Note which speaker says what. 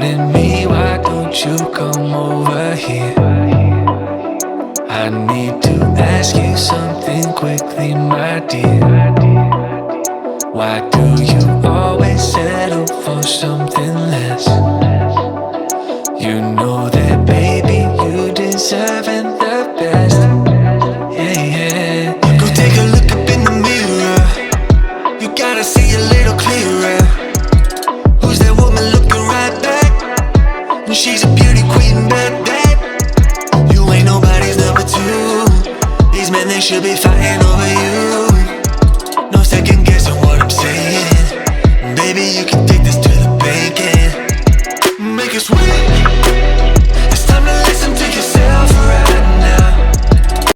Speaker 1: doubting me, why don't you come over here? I need to ask you something quickly, my dear. Why do you always settle for something less? You know that, baby, you deserving the best. Yeah, yeah. Go take a look up in the mirror. You gotta see a little clearer. Who's that woman looking right back? She's a beauty queen, bad, bad. You ain't nobody's number two. These men, they should be fighting over you. No second guessing what I'm saying. Baby, you can take this to the bank and make it sweet.